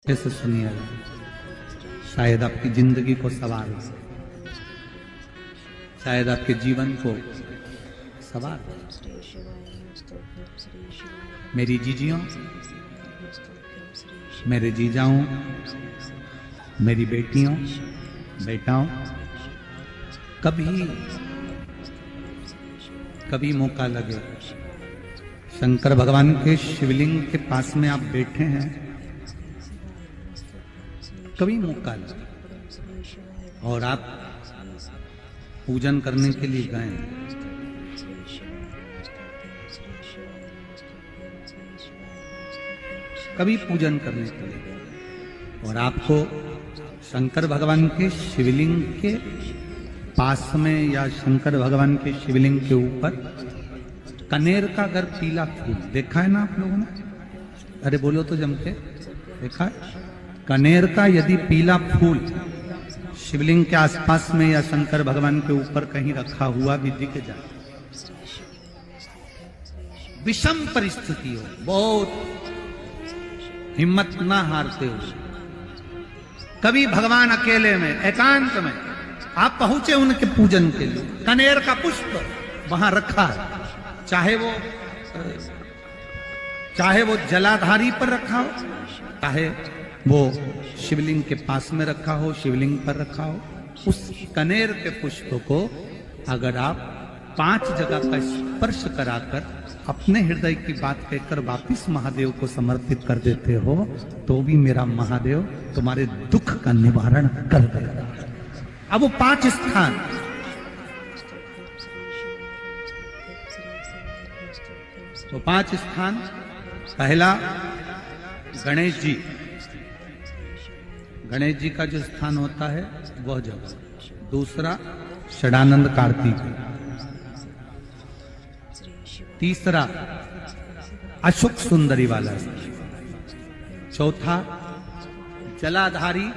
ऐसे सुनिए, शायद आपकी जिंदगी को सवार, शायद आपके जीवन को सवार। मेरी जीजियों, मेरे जीजाओं, मेरी बेटियों, बेटाओं, कभी मौका लगे, शंकर भगवान के शिवलिंग के पास में आप बैठे हैं, कभी मौका लगे और आप पूजन करने के लिए गए, कभी पूजन करने के लिए और आपको शंकर भगवान के शिवलिंग के पास में या शंकर भगवान के शिवलिंग के ऊपर कनेर का अगर पीला फूल देखा है ना आप लोगों ने? अरे बोलो तो जम के, देखा है? कनेर का यदि पीला फूल शिवलिंग के आसपास में या शंकर भगवान के ऊपर कहीं रखा हुआ भी दिख जाए, विषम परिस्थिति हो, बहुत हिम्मत ना हारते हो, कभी भगवान अकेले में एकांत में आप पहुंचे उनके पूजन के लिए, कनेर का पुष्प वहां रखा है, चाहे वो जलाधारी पर रखा हो, चाहे वो शिवलिंग के पास में रखा हो, शिवलिंग पर रखा हो, उस कनेर के पुष्प को अगर आप 5 जगह का स्पर्श कराकर अपने हृदय की बात कहकर वापिस महादेव को समर्पित कर देते हो, तो भी मेरा महादेव तुम्हारे दुख का निवारण कर देगा। अब वो 5 स्थान, तो 5 स्थान, पहला गणेश जी, गणेश जी का जो स्थान होता है वह जगह, दूसरा षडानंद कार्तिक, तीसरा अशोक सुंदरी वाला, चौथा जलाधारी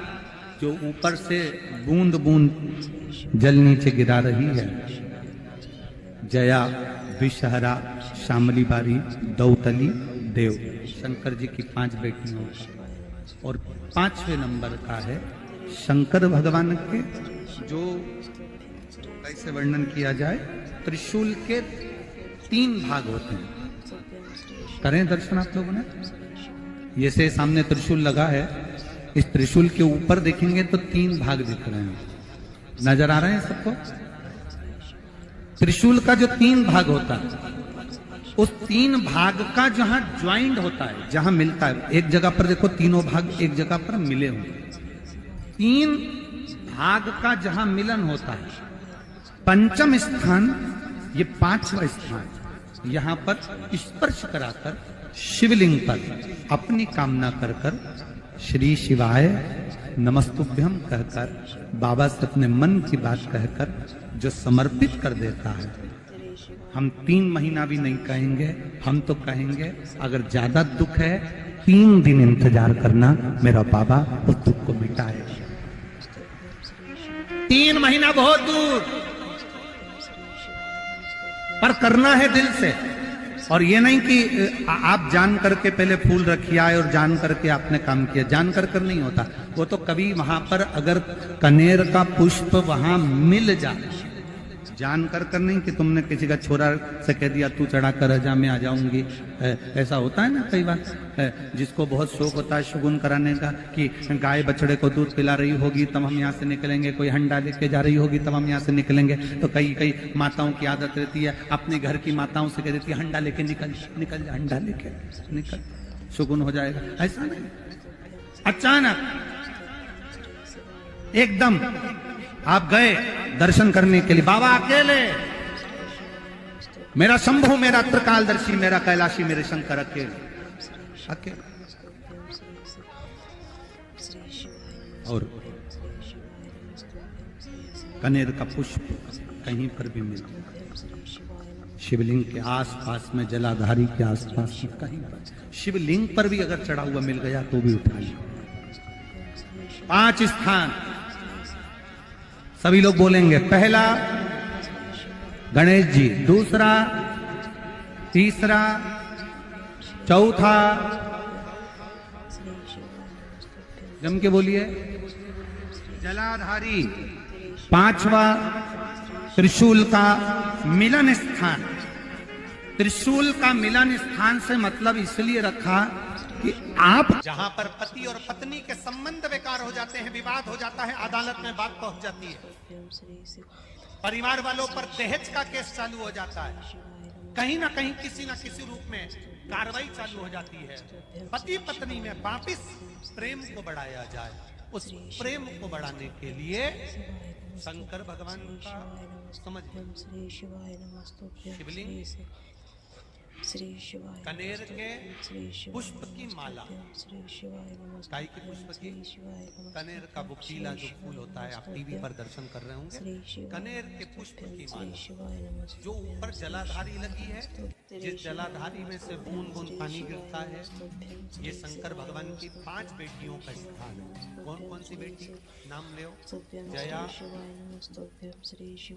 जो ऊपर से बूंद बूंद जल नीचे गिरा रही है, जया, विषहरा, शामली बारी, दौतली, देव, शंकर जी की 5 बेटियों, और 5वें नंबर का है शंकर भगवान के, जो कैसे वर्णन किया जाए, त्रिशूल के 3 भाग होते हैं। करें दर्शन आप लोगों ने? ये से सामने त्रिशूल लगा है, इस त्रिशूल के ऊपर देखेंगे तो 3 भाग दिख रहे हैं, नजर आ रहे हैं सबको? त्रिशूल का जो 3 भाग होता है, उस 3 भाग का जहां ज्वाइंट होता है, जहां मिलता है, एक जगह पर देखो तीनों भाग एक जगह पर मिले हुए, 3 भाग का जहां मिलन होता है, 5वां स्थान, ये 5वां स्थान, यहां पर स्पर्श कराकर शिवलिंग पर अपनी कामना कर कर श्री शिवाय नमस्तुभ्यम कहकर बाबा से अपने मन की बात कहकर जो समर्पित कर देता है, हम 3 महीना भी नहीं कहेंगे, हम तो कहेंगे अगर ज्यादा दुख है 3 दिन इंतजार करना, मेरा बाबा उस दुख को मिटाएगा। 3 महीना बहुत दूर, पर करना है दिल से, और ये नहीं कि आप जान करके पहले फूल रखिए आए और जान करके आपने काम किया, जान कर नहीं होता वो तो। कभी वहां पर अगर कनेर का पुष्प वहां मिल जाए, जान कर नहीं कि तुमने किसी का छोरा से कह दिया तू चढ़ा कर जा मैं आ जाऊंगी, ऐसा होता है ना कई बार, जिसको बहुत शौक होता है शगुन कराने का, कि गाय बछड़े को दूध पिला रही होगी तब हम यहाँ से निकलेंगे, कोई हंडा लेके जा रही होगी तब हम यहाँ से निकलेंगे, तो कई माताओं की आदत रहती है, अपने घर की माताओं से कह देती है हंडा लेके निकल जा, हंडा लेके निकल, शगुन हो जाएगा। ऐसा नहीं, अचानक एकदम आप गए दर्शन करने के लिए, बाबा अकेले, मेरा शंभु, मेरा त्रिकालदर्शी, मेरा कैलाशी, मेरे शंकर अकेले, और कनेर का पुष्प कहीं पर भी मिला, शिवलिंग के आसपास में, जलाधारी के आसपास में कहीं पर, शिवलिंग पर भी अगर चढ़ा हुआ मिल गया तो भी उठा लिया। 5 स्थान सभी लोग बोलेंगे, पहला गणेश जी, दूसरा, तीसरा, चौथा, जम के बोलिए। जलाधारी, पांचवा त्रिशूल का मिलन स्थान। त्रिशूल का मिलन स्थान से मतलब इसलिए रखा कि आप जहां पर पति और पत्नी के संबंध बेकार हो जाते हैं, विवाद हो जाता है, अदालत में बात पहुंच जाती है, परिवार वालों पर दहेज का केस चालू हो जाता है, कहीं ना कहीं किसी ना किसी रूप में कार्रवाई चालू हो जाती है, पति पत्नी में वापिस प्रेम को बढ़ाया जाए, उस प्रेम को बढ़ाने के लिए शंकर भगवान का समझ शिवलिंग, कनेर के पुष्प की माला, गाय के पुष्प की, कनेर का वो पीला जो फूल होता है, आप टीवी पर दर्शन कर रहे होंगे, कनेर के पुष्प की माला जो ऊपर जलाधारी लगी है, जिस जलाधारी में से बूंद बूंद पानी गिरता है, ये शंकर भगवान की 5 बेटियों का स्थान है। कौन कौन सी बेटी नाम ले? जया,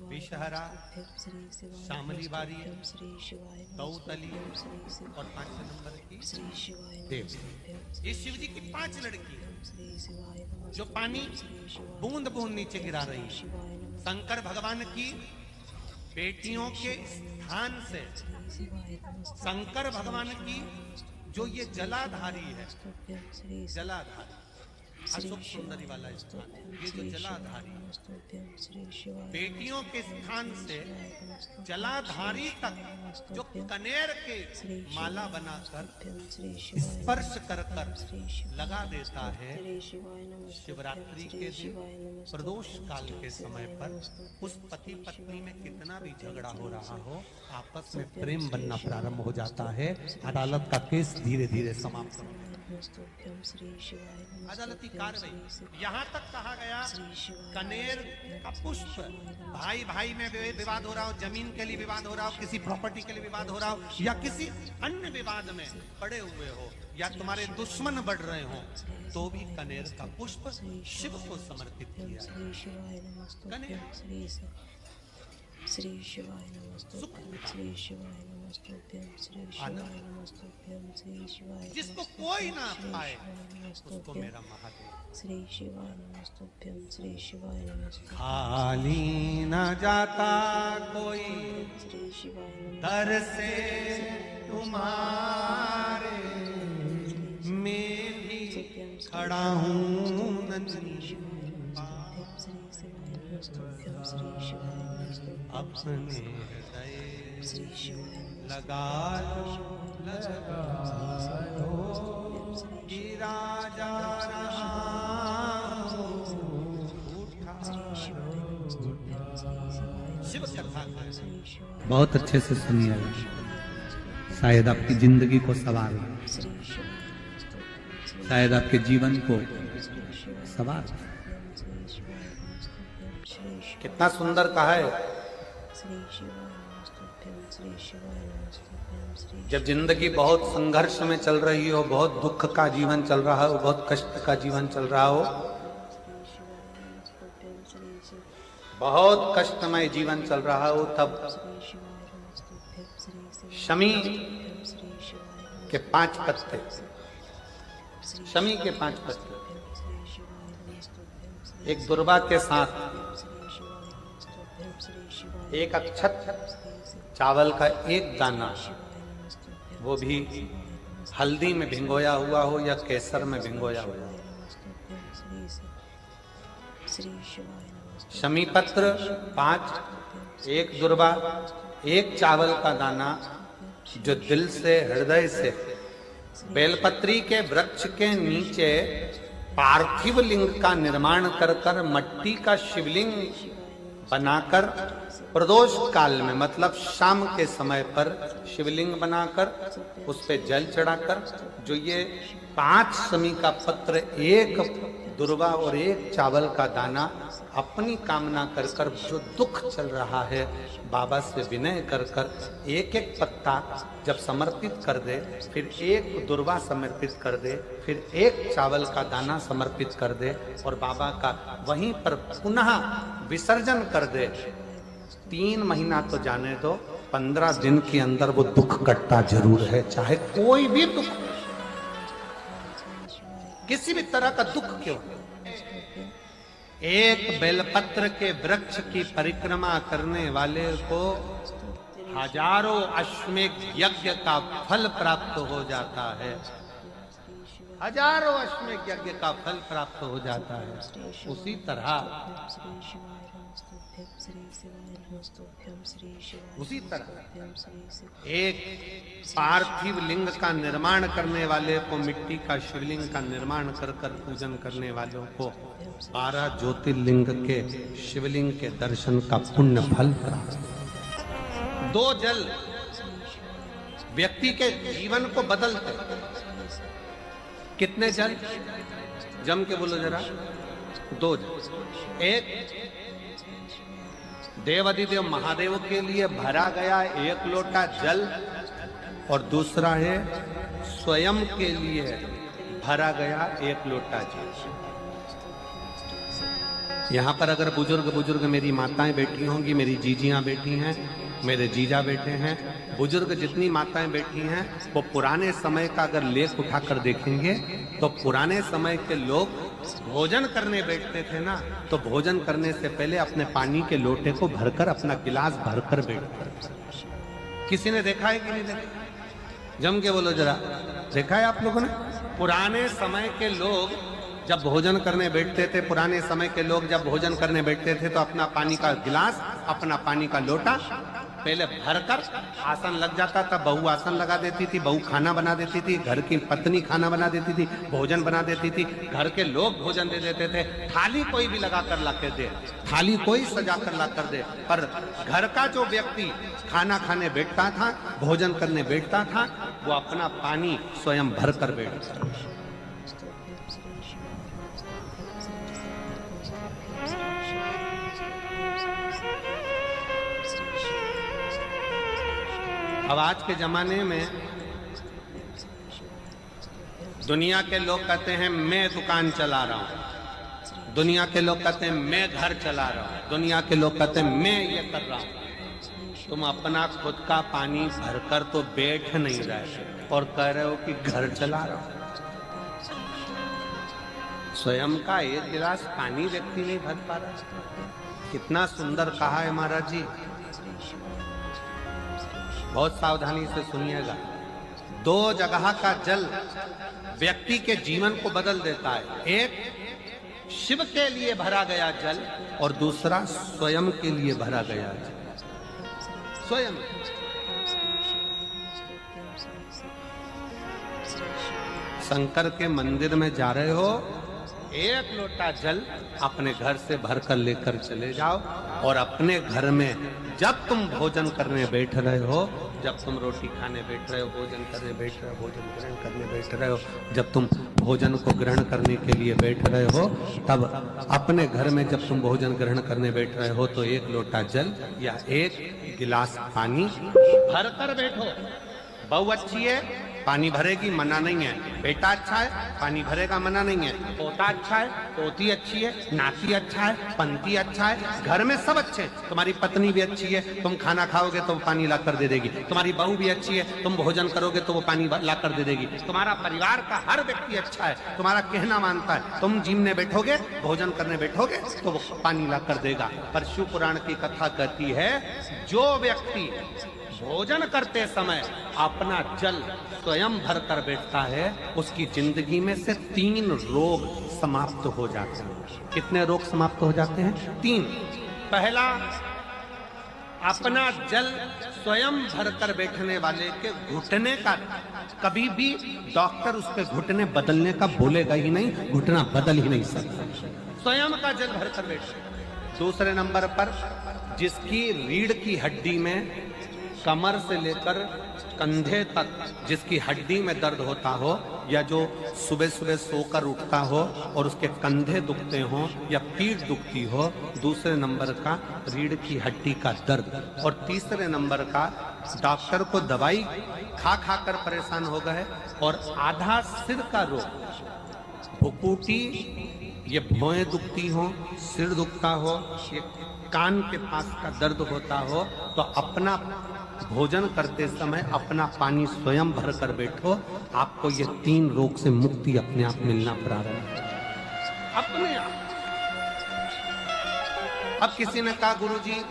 विषहरा, शामली बारी, दौतली और 5 नंबर की देव। ये शिव जी की 5 लड़की है जो पानी बूंद बूंद नीचे गिरा रही है। शंकर भगवान की बेटियों के स्थान से शंकर भगवान की जो ये जलाधारी है, जलाधारी अशोक सुंदरी वाला स्थान, ये जो जलाधारी बेटियों के स्थान से जलाधारी तक जो कनेर के माला बनाकर स्पर्श कर कर लगा देता है, शिवरात्रि के दिन प्रदोष काल के समय पर उस पति पत्नी में कितना भी झगड़ा हो रहा हो, आपस में प्रेम बनना प्रारंभ हो जाता है। अदालत का केस धीरे धीरे समाप्त हो, अदालती कार्रवाई। यहाँ तक कहा गया कनेर का पुष्प, भाई भाई में विवाद हो रहा हो, जमीन के लिए विवाद हो रहा हो, किसी प्रॉपर्टी के लिए विवाद हो रहा हो, या किसी अन्य विवाद में पड़े हुए हो, या तुम्हारे दुश्मन बढ़ रहे हो, तो भी कनेर का पुष्प शिव को समर्पित किया। कनेर श्री शिवाय नमस्तुभ्यं, श्री शिवाय नमस्तुभ्यं, श्री शिवाय नमस्तुभ्यं, श्री शिवाय, जिसको कोई ना पाए उसको मेरा महादेव। श्री शिवाय नमस्तुभ्यं, श्री शिवाय नमस्तुभ्यं, खाली न जाता कोई श्री शिवाय दर से तुम्हारे, मैं भी खड़ा हूँ नंदी अपने हृदय लगा लो कि राजा रहा शिव कथा बहुत अच्छे से सुनिए, शायद आपकी जिंदगी को सवार, शायद आपके जीवन को सवार। कितना सुंदर कहा है। जब जिंदगी बहुत संघर्ष में चल रही हो, बहुत दुख का जीवन चल रहा हो, बहुत कष्ट का जीवन चल रहा हो, बहुत कष्टमय जीवन चल रहा हो, तब शमी के 5 पत्ते, शमी के 5 पत्ते, एक दुर्वा के साथ एक अक्षत चावल का एक दाना, वो भी हल्दी में भिंगोया हुआ हो या केसर में भिंगोया हुआ हो, शमी पत्र 5, एक दुर्वा, एक चावल का दाना, जो दिल से हृदय से बेलपत्री के वृक्ष के नीचे पार्थिव लिंग का निर्माण कर कर मट्टी का शिवलिंग बनाकर प्रदोष काल में, मतलब शाम के समय पर शिवलिंग बनाकर उस पे जल चढ़ाकर, जो ये 5 शमी का पत्र, एक दुर्वा और एक चावल का दाना, अपनी कामना कर कर जो दुख चल रहा है, बाबा से विनय कर कर एक एक पत्ता जब समर्पित कर दे, फिर एक दुर्वा समर्पित कर दे, फिर एक चावल का दाना समर्पित कर दे और बाबा का वहीं पर पुनः विसर्जन कर दे, 3 महीना तो जाने दो, 15 दिन के अंदर वो दुख कटता जरूर है, चाहे कोई भी दुख। किसी भी तरह का दुख क्यों, एक बेलपत्र के वृक्ष की परिक्रमा करने वाले को हजारों अश्वमेध यज्ञ का फल प्राप्त हो जाता है, हजारों अश्वमेध यज्ञ का फल प्राप्त हो जाता है। उसी तरह एक पार्थिव लिंग का निर्माण करने वाले को, मिट्टी का शिवलिंग का निर्माण कर कर पूजन करने वालों को 12 ज्योतिर्लिंग के शिवलिंग के दर्शन का पुण्य फल प्राप्त। 2 जल व्यक्ति के जीवन को बदलते। कितने जल? जम के बोलो जरा। 2 जल। एक देवाधिदेव महादेव के लिए भरा गया 1 लोटा जल, और दूसरा है स्वयं के लिए भरा गया 1 लोटा जल। यहाँ पर अगर बुजुर्ग मेरी माताएं बैठी होंगी, मेरी जीजियां बैठी हैं, मेरे जीजा बैठे हैं, बुजुर्ग जितनी माताएं बैठी हैं, वो पुराने समय का अगर लेख उठाकर देखेंगे तो पुराने समय के लोग भोजन करने बैठते थे ना, तो भोजन करने से पहले अपने पानी के लोटे को भरकर, अपना गिलास भरकर बैठते। किसी ने देखा है कि नहीं देखा? जम के बोलो जरा, देखा है आप लोगों ने? पुराने समय के लोग जब भोजन करने बैठते थे, पुराने समय के लोग जब भोजन करने बैठते थे तो अपना पानी का गिलास, अपना पानी का लोटा पहले भरकर आसन लग जाता था। बहू आसन लगा देती थी, बहू खाना बना देती थी, घर की पत्नी खाना बना देती थी, भोजन बना देती थी, घर के लोग भोजन दे देते थे। थाली कोई भी लगा कर ला कर दे, थाली कोई सजा कर ला कर दे, पर घर का जो व्यक्ति खाना खाने बैठता था, भोजन करने बैठता था, वो अपना पानी स्वयं भर कर बैठता। अब आज के जमाने में दुनिया के लोग कहते हैं मैं दुकान चला रहा हूं, दुनिया के लोग कहते हैं मैं घर चला रहा हूं, दुनिया के लोग कहते हैं मैं ये कर रहा हूं। तुम अपना खुद का पानी भरकर तो बैठ नहीं रहे और कह रहे हो कि घर चला रहा हूं। स्वयं का 1 गिलास पानी व्यक्ति नहीं भर पा रहा। कितना सुंदर कहा है महाराज जी, बहुत सावधानी से सुनिएगा। 2 जगह का जल व्यक्ति के जीवन को बदल देता है। एक शिव के लिए भरा गया जल और दूसरा स्वयं के लिए भरा गया जल। स्वयं शंकर के मंदिर में जा रहे हो, 1 लोटा जल अपने घर से भरकर लेकर चले जाओ, और अपने घर में जब तुम भोजन करने बैठ रहे हो, जब तुम रोटी खाने बैठ रहे हो, भोजन करने बैठ रहे हो, भोजन ग्रहण करने बैठ रहे हो, जब तुम भोजन को ग्रहण करने के लिए बैठ रहे हो, तब अपने घर में जब तुम भोजन ग्रहण करने बैठ रहे हो तो 1 लोटा जल या 1 गिलास पानी भरकर बैठो। बहू अच्छी है, पानी भरेगी, मना नहीं है। बेटा अच्छा है, पानी भरेगा, मना नहीं है। पोता अच्छा है, पोती अच्छी है, नाती अच्छा है, पंती अच्छा है, घर में सब अच्छे। तुम्हारी पत्नी भी अच्छी है, तुम खाना खाओगे तो वो पानी ला कर दे देगी। तुम्हारी बहू भी अच्छी है, तुम भोजन करोगे तो वो पानी ला कर दे देगी। तुम्हारा परिवार का हर व्यक्ति अच्छा है, तुम्हारा कहना मानता है। तुम जिमने बैठोगे, भोजन करने बैठोगे तो वो पानी ला कर देगा। पर शिव पुराण की कथा कहती है, जो व्यक्ति भोजन करते समय अपना जल स्वयं भर कर बैठता है, उसकी जिंदगी में से 3 रोग समाप्त हो जाते हैं। कितने रोग समाप्त हो जाते हैं? 3। पहला, अपना जल स्वयं भर कर बैठने वाले के घुटने का कभी भी डॉक्टर उस पर घुटने बदलने का बोलेगा ही नहीं, घुटना बदल ही नहीं सकता। स्वयं का जल भर कर बैठे। दूसरे नंबर पर, जिसकी रीढ़ की हड्डी में कमर से लेकर कंधे तक जिसकी हड्डी में दर्द होता हो, या जो सुबह सुबह सोकर उठता हो और उसके कंधे दुखते हो या पीठ दुखती हो। दूसरे नंबर का रीढ़ की हड्डी का दर्द। और तीसरे नंबर का, डॉक्टर को दवाई खा खा कर परेशान हो गए और आधा सिर का रोग, भुकुटी, ये भौएं दुखती हो, सिर दुखता हो, ये कान के पास का दर्द होता हो, तो अपना भोजन करते समय अपना पानी स्वयं भर कर बैठो, आपको ये 3 रोग से मुक्ति अपने आप मिलना प्रारंभ हो अपने आप। अब किसी ने कहा गुरुजी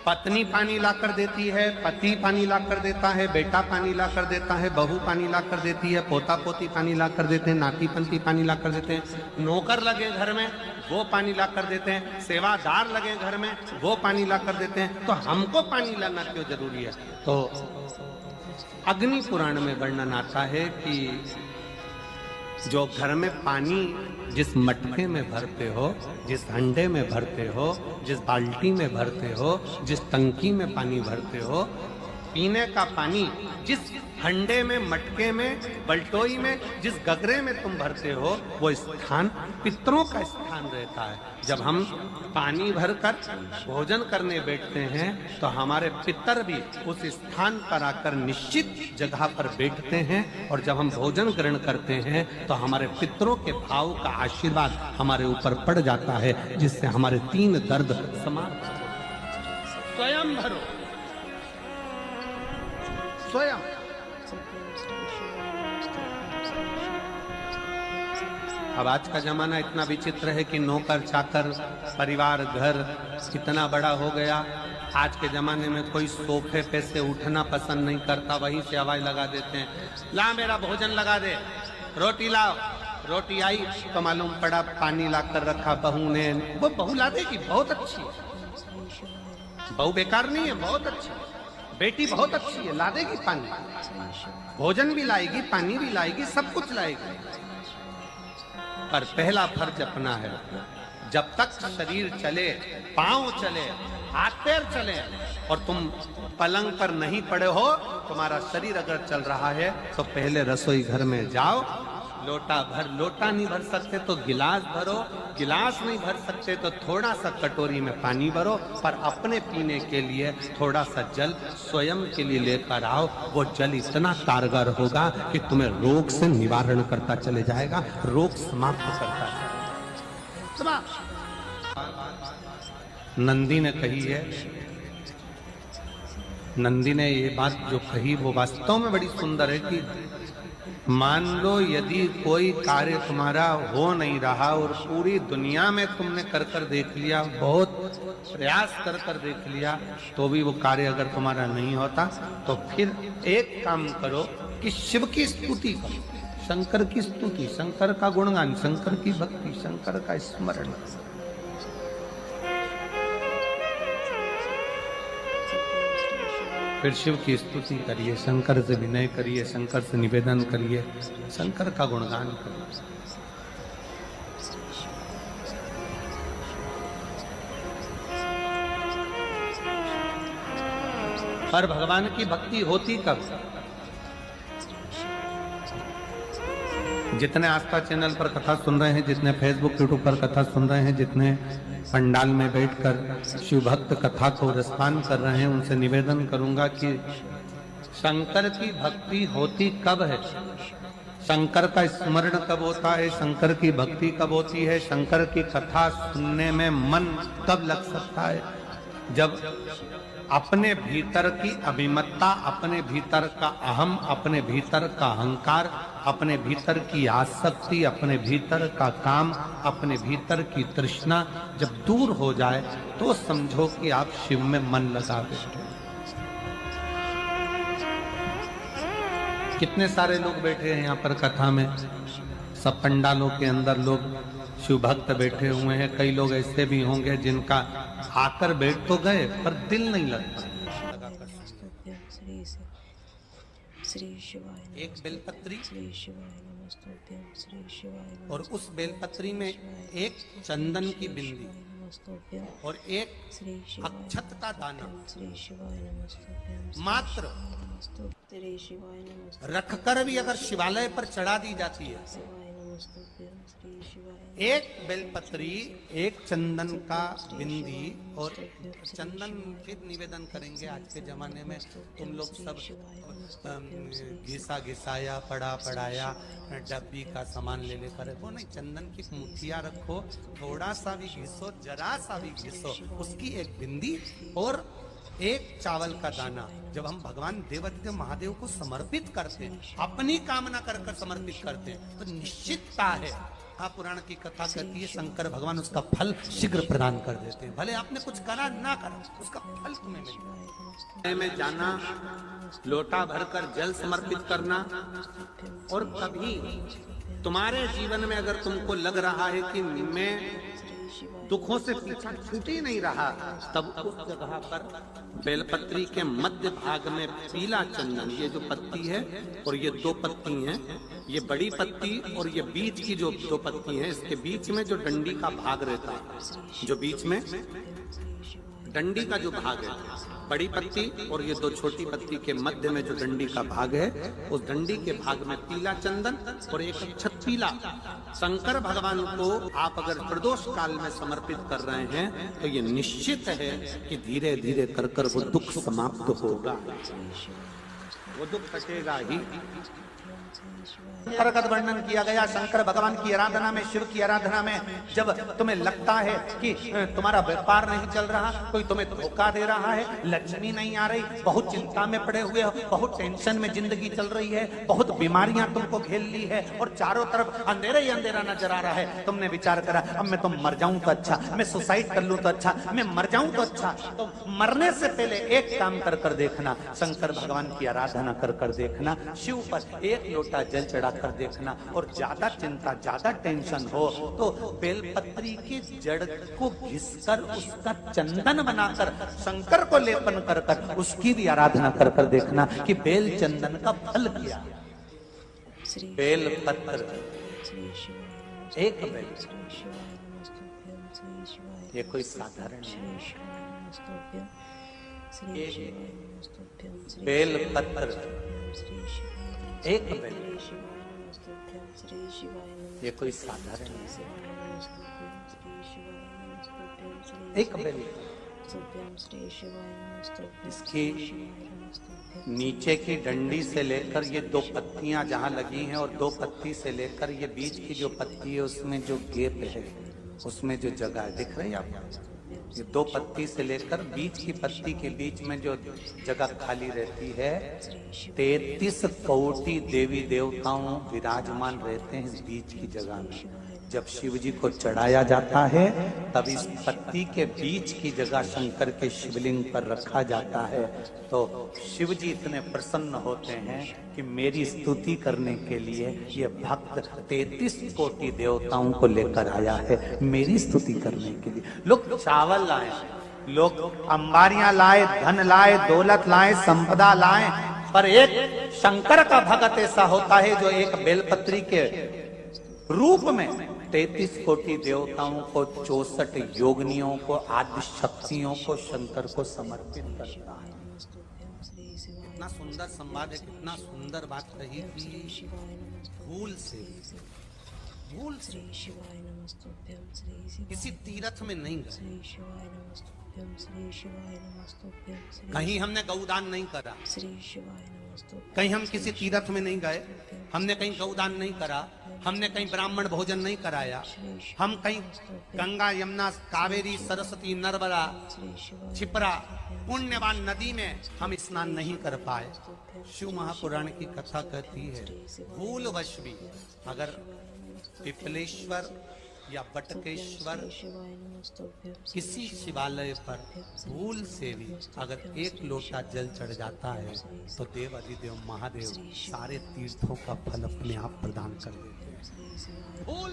पत्नी पानी ला कर देती है, पति पानी ला कर देता है, बेटा पानी ला कर देता है, बहू पानी ला कर देती है, पोता पोती पानी ला कर देते हैं, नाती पंती पानी ला कर देते हैं, नौकर लगे घर में वो पानी ला कर देते हैं, सेवादार लगे घर में वो पानी ला कर देते हैं, तो हमको पानी लाना क्यों जरूरी है? तो अग्नि पुराण में वर्णन आता है कि जो घर में पानी जिस मटके में भरते हो, जिस हंडे में भरते हो, जिस बाल्टी में भरते हो, जिस टंकी में पानी भरते हो, पीने का पानी जिस हंडे में, मटके में, बल्टोई में, जिस गगरे में तुम भरते हो, वो स्थान पितरों का स्थान रहता है। जब हम पानी भरकर भोजन करने बैठते हैं तो हमारे पितर भी उस स्थान पर आकर निश्चित जगह पर बैठते हैं, और जब हम भोजन ग्रहण करते हैं तो हमारे पितरों के भाव का आशीर्वाद हमारे ऊपर पड़ जाता है, जिससे हमारे 3 दर्द समाप्त हो। स्वयं भरो, स्वयं। अब आज का जमाना इतना विचित्र है कि नौकर चाकर, परिवार, घर इतना बड़ा हो गया। आज के जमाने में कोई सोफे पे से उठना पसंद नहीं करता, वहीं से आवाज लगा देते हैं, ला मेरा भोजन लगा दे, रोटी लाओ। रोटी आई तो मालूम पड़ा पानी ला कर रखा बहू ने। वो बहू ला देगी, बहुत अच्छी है, बहू बेकार नहीं है, बहुत अच्छी है, बेटी बहुत अच्छी है, ला देगी पानी, भोजन भी लाएगी, पानी भी लाएगी, सब कुछ लाएगी। पर पहला फर्ज अपना है, जब तक शरीर चले, पांव चले, हाथ पैर चले और तुम पलंग पर नहीं पड़े हो, तुम्हारा शरीर अगर चल रहा है तो पहले रसोई घर में जाओ, लोटा भर, लोटा नहीं भर सकते तो गिलास भरो, गिलास नहीं भर सकते तो थोड़ा सा कटोरी में पानी भरो, पर अपने पीने के लिए थोड़ा सा जल स्वयं के लिए लेकर आओ। वो जल इतना कारगर होगा कि तुम्हें रोग से निवारण करता चले जाएगा, रोग समाप्त करता है। नंदी ने कही है, नंदी ने ये बात जो कही वो वास्तव में बड़ी सुंदर है कि मान लो यदि कोई कार्य तुम्हारा हो नहीं रहा और पूरी दुनिया में तुमने कर कर देख लिया, बहुत प्रयास कर कर देख लिया, तो भी वो कार्य अगर तुम्हारा नहीं होता, तो फिर एक काम करो कि शिव की स्तुति करो, शंकर की स्तुति, शंकर का गुणगान, शंकर की भक्ति, शंकर का स्मरण। फिर शिव की स्तुति करिए, शंकर से विनय करिए, शंकर से निवेदन करिए, शंकर का गुणगान करिए। पर भगवान की भक्ति होती कब? जितने आस्था चैनल पर कथा सुन रहे हैं, जितने फेसबुक यूट्यूब पर कथा सुन रहे हैं, जितने पंडाल में बैठकर शिव भक्त कथा को रसपान कर रहे हैं, उनसे निवेदन करूंगा कि शंकर की भक्ति होती कब है, शंकर का स्मरण कब होता है, शंकर की भक्ति कब होती है, शंकर की कथा सुनने में मन कब लग सकता है? जब अपने भीतर की अभिमत्ता, अपने भीतर का अहम, अपने भीतर का अहंकार, अपने भीतर की आसक्ति, अपने भीतर का काम, अपने भीतर की तृष्णा जब दूर हो जाए तो समझो कि आप शिव में मन लगा बैठे। कितने सारे लोग बैठे हैं यहाँ पर कथा में, सब पंडालों के अंदर लोग शिव भक्त बैठे हुए हैं। कई लोग ऐसे भी होंगे जिनका आकर बैठ तो गए पर दिल नहीं लगता। एक बेलपत्री और उस बेलपत्री में एक चंदन की बिंदी और एक अक्षत का दाना मात्र रखकर भी अगर शिवालय पर चढ़ा दी जाती है, एक बेलपत्री, एक चंदन का बिंदी और चंदन, फिर निवेदन करेंगे। आज के जमाने में तुम लोग सब घिसा घिसाया, पड़ा पड़ाया, डब्बी का सामान ले लेकर, वो नहीं, चंदन की मुठिया रखो, थोड़ा सा भी घिसो, जरा सा भी घिसो, उसकी एक बिंदी और एक चावल का दाना जब हम भगवान देवादिदेव महादेव को समर्पित करते हैं, अपनी कामना कर कर समर्पित करते हैं, तो निश्चितता है। हाँ, पुराण की कथा कहती है शंकर भगवान उसका फल शीघ्र प्रदान कर देते हैं। भले आपने कुछ करा ना करा, उसका फल तुम्हें मिलता है। में जाना, लोटा भरकर जल समर्पित करना, और कभी तुम्हारे जीवन में अगर तुमको लग रहा है कि मैं दुखों से पीछा छूट ही नहीं रहा, तब उस जगह पर बेलपत्री के मध्य भाग में पीला चंदन, ये जो पत्ती है और ये दो पत्ती हैं, ये बड़ी पत्ती और ये बीच की जो दो पत्ती है, इसके बीच में जो डंडी का भाग रहता है, जो बीच में डंडी का जो भाग है, बड़ी पत्ती और ये दो छोटी पत्ती के मध्य में जो डंडी का भाग है, उस डंडी के भाग में पीला चंदन और एक अक्षत पीला शंकर भगवान को आप अगर प्रदोष काल में समर्पित कर रहे हैं, तो ये निश्चित है कि धीरे धीरे कर कर वो दुख समाप्त होगा, वो दुख कटेगा ही। प्रकट वर्णन किया गया शंकर भगवान की आराधना में, शिव की आराधना में। जब तुम्हें लगता है कि तुम्हारा व्यापार नहीं चल रहा, कोई तुम्हें धोखा दे रहा है, लक्ष्मी नहीं आ रही, बहुत चिंता में पड़े हुए हो, बहुत टेंशन में जिंदगी चल रही है, बहुत बीमारियां तुमको घेर ली है और चारों तरफ अंधेरा ही अंधेरा नजर आ रहा है, तुमने विचार करा अब मैं तो मर जाऊं तो अच्छा, मैं सुसाइड कर लूं तो अच्छा, मैं मर जाऊं तो अच्छा। तो मरने से पहले एक काम कर कर देखना, शंकर भगवान की आराधना कर कर देखना, शिव पर एक लोटा जल चढ़ा कर देखना, और ज्यादा चिंता ज्यादा टेंशन हो तो बेलपत्री की जड़ को घिसकर उसका चंदन बनाकर शंकर को लेपन कर कर उसकी भी आराधना कर कर देखना कि बेल चंदन का फल क्या। बेल पत्र एक बेल, ये कोई साधारण बेल पत्र एक बेल, ये कोई साधारण एक बेल। इसकी नीचे की डंडी से लेकर ये दो पत्तियां जहां लगी हैं, और दो पत्ती से लेकर ये बीच की जो पत्ती है उसमें जो गैप है, उसमें जो जगह है, दिख रही है आपको? ये दो पत्ती से लेकर बीच की पत्ती के बीच में जो जगह खाली रहती है, 33 कोटि देवी देवताओं विराजमान रहते हैं इस बीच की जगह में। जब शिव जी को चढ़ाया जाता है तब इस पत्ती के बीच की जगह शंकर के शिवलिंग पर रखा जाता है, तो शिव जी इतने प्रसन्न होते हैं कि मेरी स्तुति करने के लिए ये भक्त 33 कोटि देवताओं को लेकर आया है मेरी स्तुति करने के लिए। लोग चावल लाए, लोग अंबारियां लाए, धन लाए, दौलत लाए, संपदा लाए, पर एक शंकर का भक्त ऐसा होता है जो एक बेलपत्री के रूप में 33 कोटि देवताओं को, 64 योगिनियों को, आदि शक्तियों को शंकर को समर्पित करता है। कितना सुंदर संवाद है, कितना सुंदर बात कही कि भूल से किसी तीर्थ में नहीं गए, कहीं हमने गौदान नहीं करा, कहीं हम किसी तीर्थ में नहीं गए, हमने कहीं गौदान नहीं करा, हमने कहीं ब्राह्मण भोजन नहीं कराया, हम कहीं गंगा यमुना कावेरी सरस्वती नर्मदा छिपरा पुण्यवान नदी में हम स्नान नहीं कर पाए। शिव महापुराण की कथा कहती है भूलवश भी अगर पिपलेश्वर या बटकेश्वर किसी शिवालय पर भूल से भी अगर एक लोटा जल चढ़ जाता है तो देव अधिदेव महादेव सारे तीर्थों का फल अपने आप प्रदान कर देते हैं। भूल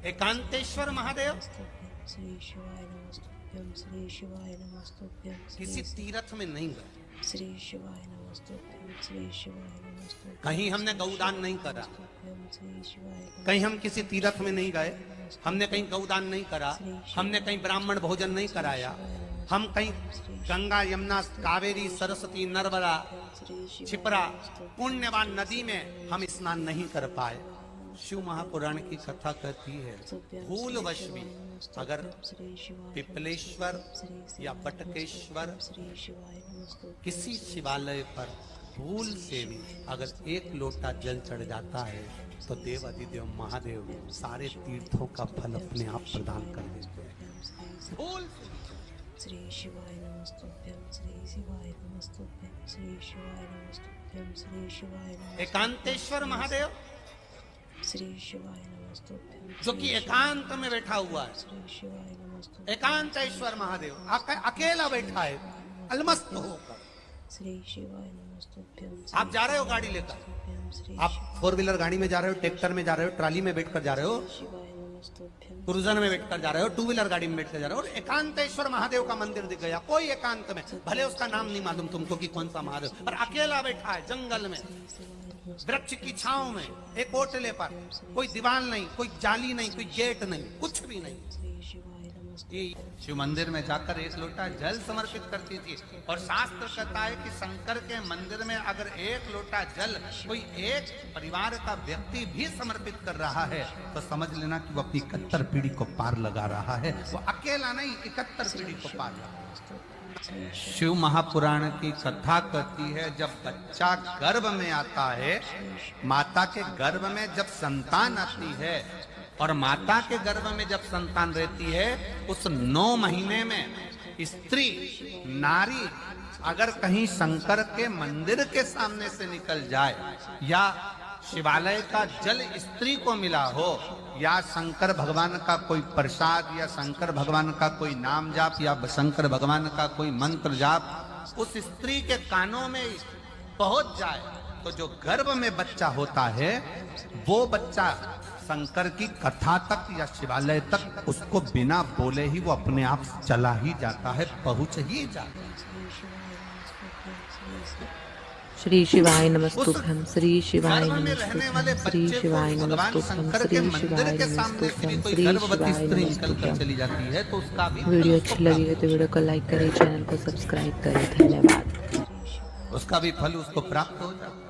एकांतेश्वर महादेव किसी तीर्थ में नहीं गए, कहीं हमने गौदान नहीं करा, कहीं हम किसी तीर्थ में नहीं गए, हमने कहीं गौदान नहीं करा, हमने कहीं ब्राह्मण भोजन नहीं कराया, हम कहीं गंगा यमुना कावेरी सरस्वती नर्मदा छिपरा पुण्यवान नदी में हम स्नान नहीं कर पाए। शिव महापुराण की कथा कहती है भूलवश भी अगर पिपलेश्वर या बटकेश्वर किसी शिवालय पर भूल से भी अगर एक लोटा जल चढ़ जाता है तो देव अधिदेव महादेव सारे तीर्थों का फल अपने आप प्रदान कर देते हैं। भूल श्री शिवाय नमस्तुभ्यं श्री शिवाय नमस्तुभ्यं श्री शिवाय नमस्तुभ्यं श्री शिवाय नमस्तुभ्यं एकांतेश्वर महादेव श्री शिवाय नमस्तुभ्यं जो कि एकांत में बैठा हुआ है, श्री शिवाय नमस्तुभ्यं एकांतेश्वर महादेव अकेला बैठा है अलमस्त होकर। श्री शिवाय नमस्तुभ्यं आप जा रहे हो गाड़ी लेकर, श्री आप 4 व्हीलर गाड़ी में जा रहे हो, ट्रैक्टर में जा रहे हो, ट्राली में बैठकर जा रहे हो, शिवाय नमस्तुभ्यं क्रूजर में बैठकर जा रहे हो, 2 व्हीलर गाड़ी में बैठकर जा रहे हो और एकांतेश्वर महादेव का मंदिर दिख गया कोई एकांत में, भले उसका नाम नहीं मालूम तुमको कि कौन सा महादेव, पर अकेला बैठा है जंगल में वृक्ष की छांव में एक ओटले पर, कोई दीवार नहीं, कोई जाली नहीं, कोई गेट नहीं, कुछ भी नहीं। श्री शिवाय नमस्तुभ्यं ये शिव मंदिर में जाकर एक लोटा जल समर्पित करती थी और शास्त्र कहता है कि शंकर के मंदिर में अगर एक लोटा जल कोई एक परिवार का व्यक्ति भी समर्पित कर रहा है तो समझ लेना कि वो अपनी 71 पीढ़ी को पार लगा रहा है। वो अकेला नहीं, 71 पीढ़ी को पार लगा। शिव महापुराण की कथा कहती है जब बच्चा गर्भ में आता है, माता के गर्भ में जब संतान आती है और माता के गर्भ में जब संतान रहती है, उस 9 महीने में स्त्री नारी अगर कहीं शंकर के मंदिर के सामने से निकल जाए या शिवालय का जल स्त्री को मिला हो या शंकर भगवान का कोई प्रसाद या शंकर भगवान का कोई नाम जाप या शंकर भगवान का कोई मंत्र जाप उस स्त्री के कानों में पहुंच जाए तो जो गर्भ में बच्चा होता है वो बच्चा शंकर की कथा तक या शिवालय तक उसको बिना बोले ही वो अपने आप चला ही जाता है, पहुंच ही जाता है। श्री शिवाय नमस्तुभ्यं श्री शिवाय गर्भ में रहने वाले नमस्तुभ्यं श्री बच्चे को शिवाय भगवान नमस्तुभ्यं शंकर के श्री मंदिर शिवाय के सामने से भी नमस्तुभ्यं कोई श्री गर्भवती शिवाय स्त्री निकल कर नमस्तुभ्यं। चली जाती है तो उसका भी वीडियो अच्छी लगी है तो वीडियो को लाइक करें, चैनल को सब्सक्राइब करें। धन्यवाद। उसका भी फल उसको प्राप्त हो जाता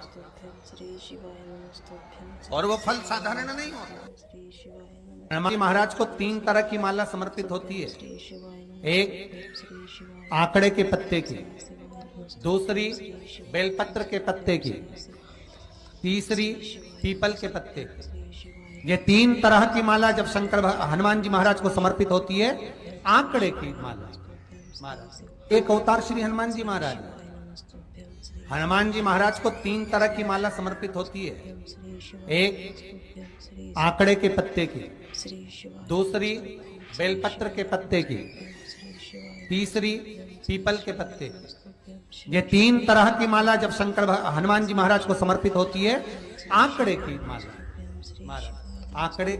श्री शिवाय नमस्तुभ्यं है। और वो फल साधारण नहीं होता। श्री शिवाय नमस्तुभ्यं हनुमान जी महाराज को 3 तरह की माला समर्पित होती है, श्री शिवाय एक श्री शिवाय आंकड़े के पत्ते की, दूसरी बेलपत्र के पत्ते की, तीसरी पीपल के पत्ते की। ये 3 तरह की माला जब हनुमान जी महाराज को समर्पित होती है, आंकड़े की माला एक अवतार श्री हनुमान जी महाराज, हनुमान जी महाराज को 3 तरह की माला समर्पित होती है, एक आंकड़े के पत्ते की, दूसरी बेलपत्र के पत्ते की, तीसरी पीपल के पत्ते की। ये 3 तरह की माला जब हनुमान जी महाराज को समर्पित होती है, आंकड़े की माला, आंकड़े